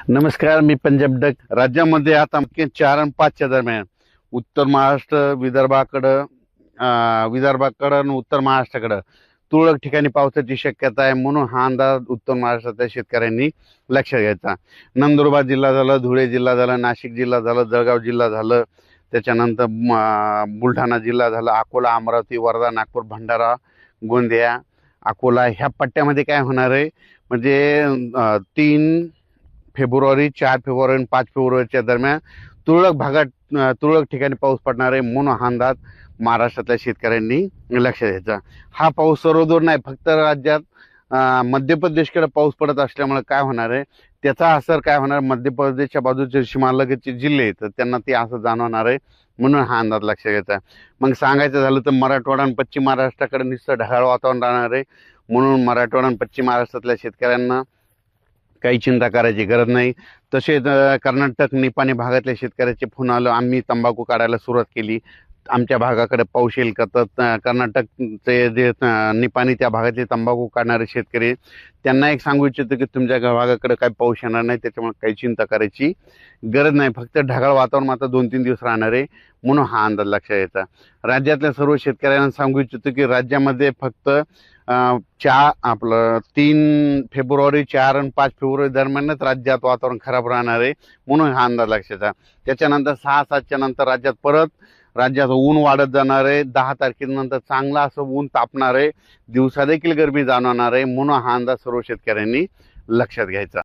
नमस्कार, मी पंजाब डक. राज्यामध्ये आता 4 आणि 5च्या दरम्यान उत्तर महाराष्ट्र, विदर्भाकडं आणि उत्तर महाराष्ट्राकडं तुरळक ठिकाणी पावसाची शक्यता आहे. म्हणून हा अंदाज उत्तर महाराष्ट्रातल्या शेतकऱ्यांनी लक्षात घ्यायचा. नंदुरबार जिल्हा झालं, धुळे जिल्हा झालं, नाशिक जिल्हा झालं, जळगाव जिल्हा झालं, त्याच्यानंतर बुलढाणा जिल्हा झाला, अकोला, अमरावती, वर्धा, नागपूर, भंडारा, गोंदिया, अकोला ह्या पट्ट्यामध्ये काय होणार आहे म्हणजे 3 फेब्रुवारी, 4 फेब्रुवारी आणि 5 फेब्रुवारीच्या दरम्यान तुरळक ठिकाणी पाऊस पडणार आहे. म्हणून हा अंदाज महाराष्ट्रातल्या शेतकऱ्यांनी लक्षात घ्यायचा. हा पाऊस सर्वदूर नाही, फक्त राज्यात मध्य प्रदेशकडे पाऊस पडत असल्यामुळे काय होणार आहे, त्याचा असर काय होणार, मध्य प्रदेशच्या बाजूचे सीमालगतचे जिल्हे आहेत तर त्यांना ते असं जाणवणार आहे. म्हणून हा अंदाज लक्षात घ्यायचा. मग सांगायचं झालं तर मराठवाडा आणि पश्चिम महाराष्ट्राकडे नुसतं ढगाळ वातावरण राहणार आहे. म्हणून मराठवाडा आणि पश्चिम महाराष्ट्रातल्या शेतकऱ्यांना काही चिंता करायची गरज नाही. तसेच कर्नाटक, निपाणी भागातल्या शेतकऱ्याचे फोन आलं, आम्ही तंबाखू काढायला सुरुवात केली, आमच्या भागाकडे पाऊस येईल का? तर कर्नाटकचे जे निपाणी त्या भागातले तंबाखू काढणारे शेतकरी त्यांना एक सांगू इच्छितो की तुमच्या भागाकडे काही पाऊस येणार नाही, त्याच्यामुळे काही चिंता करायची गरज नाही. फक्त ढगाळ वातावरण मात्र 2-3 दिवस राहणार आहे. म्हणून हा अंदाज लक्षात घ्यायचा. राज्यातल्या सर्व शेतकऱ्यांना सांगू इच्छितो की राज्यामध्ये फक्त 3 फेब्रुवारी, 4 आणि 5 फेब्रुवारी दरम्यानच राज्यात वातावरण खराब राहणार आहे. म्हणून हा अंदाज लक्षात घ्या. त्याच्यानंतर 6-7च्या नंतर राज्यात ऊन वाढत जाणार आहे. 10 तारखेनंतर चांगला असं ऊन तापणार आहे, दिवसा देखील गरमी जाणवणार आहे. म्हणून हा अंदाज सर्व शेतकऱ्यांनी लक्षात घ्यायचा.